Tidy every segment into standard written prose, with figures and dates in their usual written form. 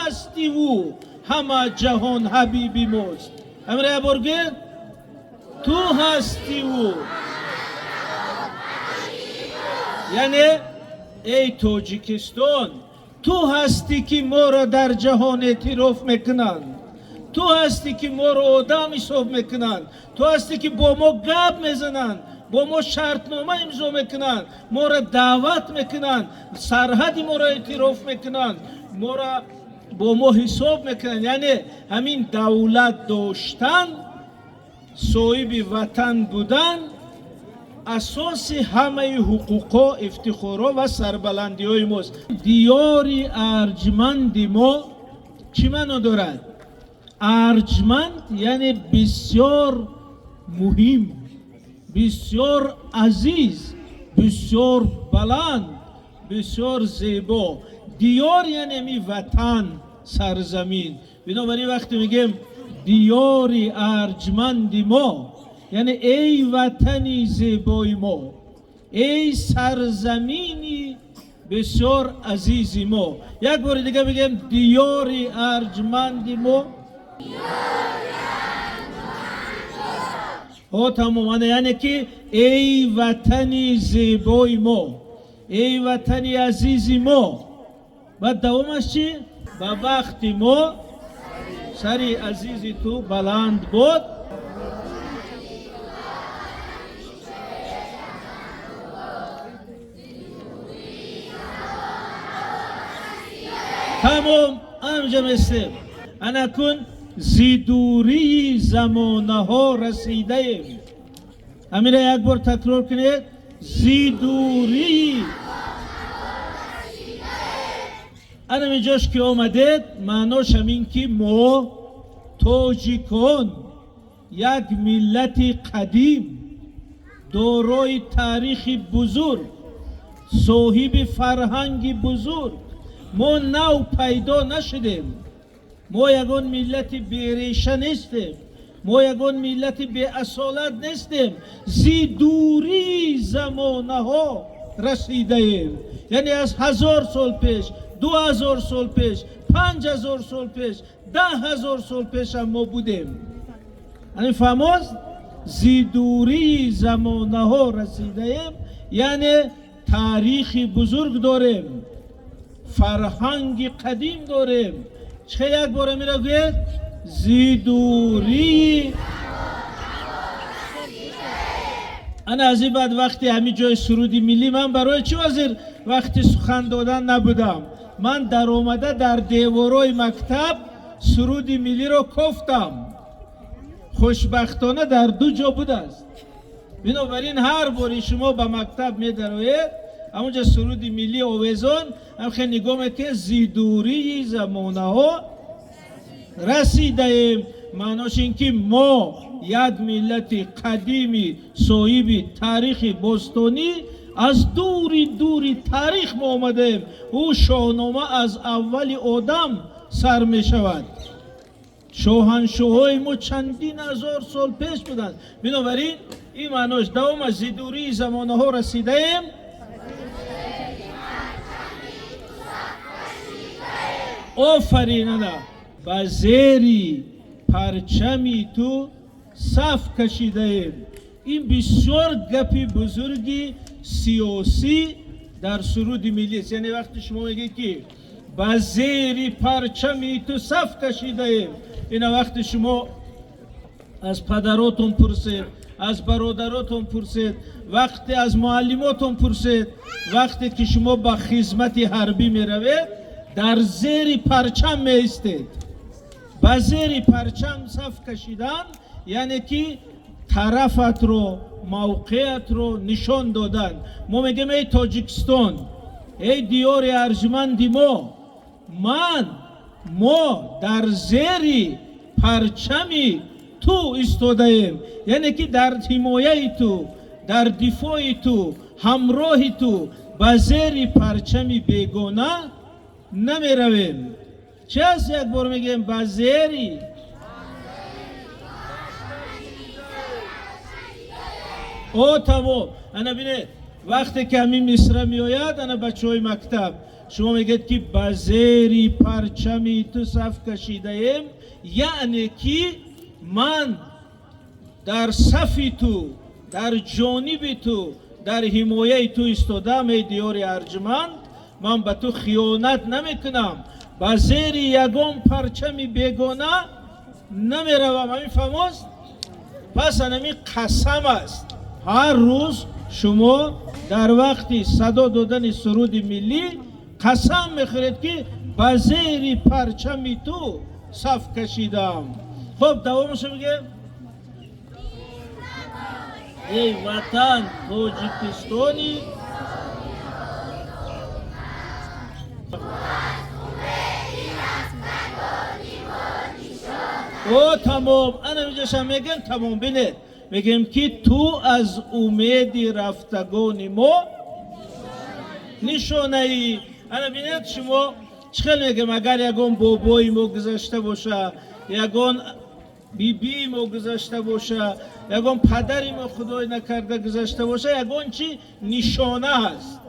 هستی و همه جهان حبیبی ماست. امره برگه تو هستی و یعنی ای تاجیکستان تو هستی که ما را در جهان اعتراف میکنند، تو هستی که ما را آدم حساب میکنند، تو هستی که با ما گپ میزنند، با ما شرطنامه امضا میکنند، ما را دعوت میکنند، سرحد ما را اعتراف میکنند، ما را با ما حساب میکنند. یعنی همین دولت داشتن، صاحب وطن بودن اساس همه حقوقا، افتخارا و سربلندی های ماست. دیار ارجمند ما چی معنا دارد؟ ارجمند یعنی بسیار مهم، بسیار عزیز، بسیار بلند، بسیار زیبا. دیار یعنی می وطن، سرزمین. بنابراین وقتی میگیم دیار ارجمند ما یعنی ای وطنی زیبای ما، ای سرزمینی بسیار عزیزی ما. یک بار دیگه بگیم دیار ارجمند ما. ها تمام. یعنی که ای وطنی زیبای ما، ای وطنی عزیزی ما. بعد دوامش چی؟ با وقتی ما سری عزیزی تو بلند بود، تمام. همجا مثل انکن زیدوری زمانه ها رسیده ایم. همین یک بار تکرار کنید، زیدوری. انا اینجاش که آمدید معناش همین که ما تاجیکان یک ملت قدیم دارای تاریخ بزرگ، صاحب فرهنگ بزرگ، ما نو پیدا نشدیم. ما یگان ملت بیریشه نیستیم، ما یگان ملت بی اصالت نیستیم. زی دوری زمانه ها رسیده ایم. یعنی از 1000 سال پیش، 2000 سال پیش، 5000 سال پیش، 10,000 سال پیش هم ما بودیم. یعنی فهموز زی دوری زمانه ها رسیده ایم یعنی تاریخ بزرگ داریم، فرهنگ قدیم داریم. چه یک باره می رو گوید؟ زیدوری. انا از این بعد وقتی همین جای سرودی ملی، من برای چی وزیر وقتی سخن دادن نبودم؟ من در آمده در دیوارای مکتب سرودی ملی رو کفتم. خوشبختانه در 2 جا بود است. بنابراین هر باری شما به مکتب می دروید همونجا سرود ملی آویزان هم خیلی نگاه میکنه زیدوری زمانه ها رسیده ایم. معناش این که ما یک ملت قدیمی صاحب تاریخ باستانی از دوری تاریخ ما آمدیم. او شاهنامه از اول آدم سر می شود. شاهنشاهای ما چندین هزار سال پیش بودند. بنابراین این معناش دوام از زیدوری زمانه ها رسیده ایم. آفرین. انا با زیری پرچمی تو صف کشیده ایم. این بسیار گپی بزرگی سیاسی در سرود ملی است. یعنی وقتی شما میگه که با زیری پرچمی تو صف کشیده ایم، اینا وقتی شما از پدراتون پرسید، از برادراتون پرسید، وقتی از معلماتون پرسید، وقتی که شما با خدمت حربی می روید در زیر پرچم می ایستید. با زیر پرچم صف کشیدن یعنی که طرفت رو، موقعیت رو نشان دادن. ما میگیم ای تاجیکستان، ای دیار ارجمند ما در زیر پرچمی تو ایستاده ایم. یعنی که در حمایه تو، در دفاع تو، همراه تو، با زیر پرچمی بیگانه نمی رویم. چه از یک بار میگیم با زیری تمام. انا بینه وقتی که همین مصر می آید، انا بچه های مکتب شما میگید که بزیری پرچمی تو صف کشیده ایم، یعنی که من در صفی تو، در جانب تو، در حمایه تو ایستادم ای دیار ارجمند. من به تو خیانت نمیکنم، به زیر یگان پرچم بیگانه نمیروم. همین فهموست؟ پس همین قسم است. هر روز شما در وقتی صدا دادن سرود ملی قسم میخورید که به زیر پرچم تو صف کشیدم. خب دوامش میگه ای وطن تاجیکستانی او تمام. انا میجاشم میگم تمام. بینید میگم که تو از امیدی رفتگان ما نشانه ای. انا بینید شما چخیل میگم اگر یگان بابای ما گذاشته باشه، یگان بیبی ما گذاشته باشه، یگان پدری ما خدای نکرده گذاشته باشه، یگان چی نشانه هست.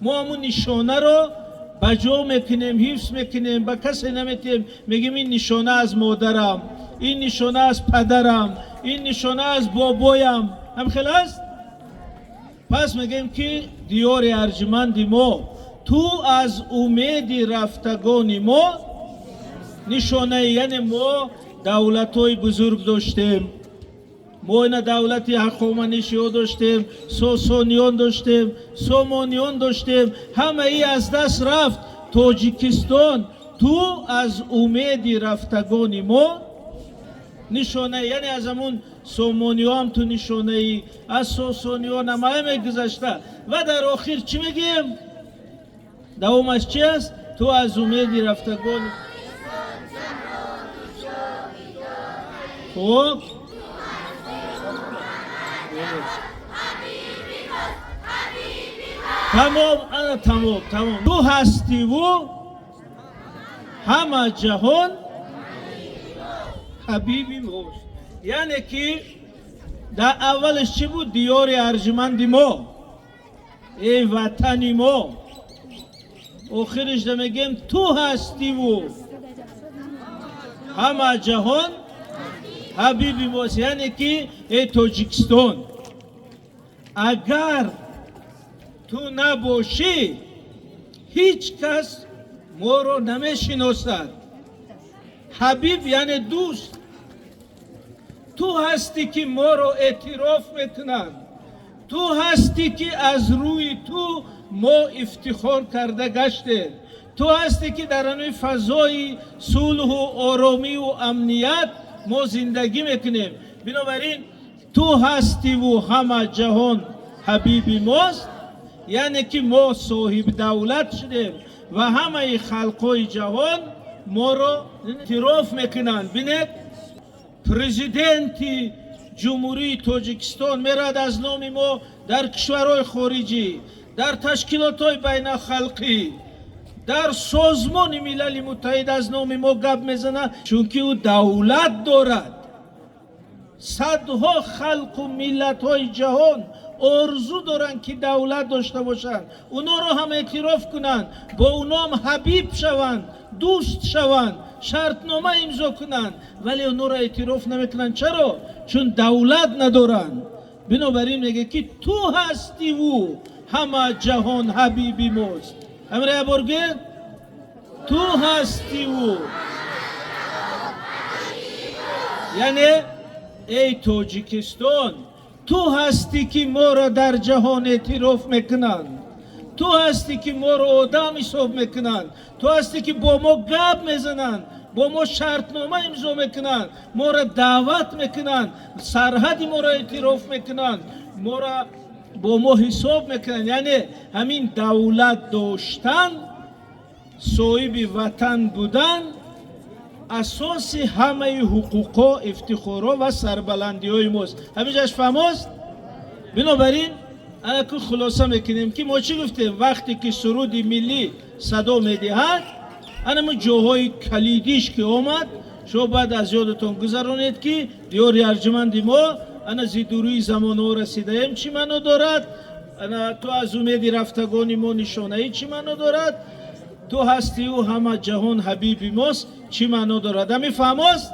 ما همون نشانه رو بجا میکنیم، حفظ میکنیم، به کسی نمیتیم. میگیم این نشانه از مادرم، این نشانه از پدرم، این نشانه از بابایم. هم خیلی است. پس میگیم که دیار ارجمند ما تو از امید رفتگان ما نشانه، یعنی ما دولت های بزرگ داشتیم، ما این دولت هخامنشی ها داشتیم، ساسانیان داشتیم، سامانیان داشتیم، همه ای از دست رفت. تاجیکستان تو از امید رفتگان ما نشانه، یعنی از همون سامانیان تو نشانه ای، از ساسانیان همه گذشته. و در آخر چی میگیم؟ دوامش چی است؟ تو از امید رفتگان. خب تمام. انا تمام. تو هستی و همه جهان حبیبی ماست. یعنی که در اولش چی بود؟ دیار ارجمند ما، ای وطن ما. آخرش میگیم تو هستی و همه جهان حبیبی ماست. یعنی که ای تاجیکستان، اگر تو نباشی هیچ کس ما رو نمیشناسد. حبیب یعنی دوست. تو هستی که ما رو اعتراف میکنن، تو هستی که از روی تو ما افتخار کرده گشته، تو هستی که در آن فضای صلح و آرامی و امنیت ما زندگی میکنیم. بنابراین تو هستی و همه جهان حبیبی ماست. یعنی که ما صاحب دولت شدیم و همه خلقای جهان ما را اعتراف میکنند. بینید پرزیدنت جمهوری تاجیکستان میرد از نام ما در کشورهای خارجی، در تشکیلات های بین خلقی، در سازمان ملل متحد از نام ما گپ میزنه، چون که او دولت دارد. صدها خلق و ملت های جهان آرزو دارن که دولت داشته باشن، اونا رو هم اعتراف کنن، با اونا هم حبیب شوند، دوست شوند، شرطنامه امضا کنن، ولی اونا رو اعتراف نمیکنن. چرا؟ چون دولت ندارن. بنابراین میگه که تو هستی و همه جهان حبیبی ماست. امره برگه تو هستی و، یعنی ای تاجیکستان تو هستی که ما را در جهان اعتراف میکنن، تو هستی که ما را آدم حساب میکنن، تو هستی که با ما گپ میزنن، با ما شرطنامه امضا میکنن، ما را دعوت میکنن، سرحد ما را اعتراف میکنن، ما را با ما حساب میکنن. یعنی همین دولت داشتن، صاحب وطن بودن، اساس همه حقوقا، افتخارا و سربلندی های ماست. همیجاش فهماست؟ بنابراین انا که خلاصه میکنیم که ما چی گفتیم؟ وقتی که سرود ملی صدا میدهد، انا جاهای کلیدیش که آمد، شما بعد از یادتون گذرانید که دیار ارجمند ما انا زیدوری زمان ها رسیده ایم چی منو دارد، انا تو از امید رفتگان ما نشانه ای چی منو دارد، تو هستی و همه جهان حبیبی ماست چی معنا دارد؟ میفهماست؟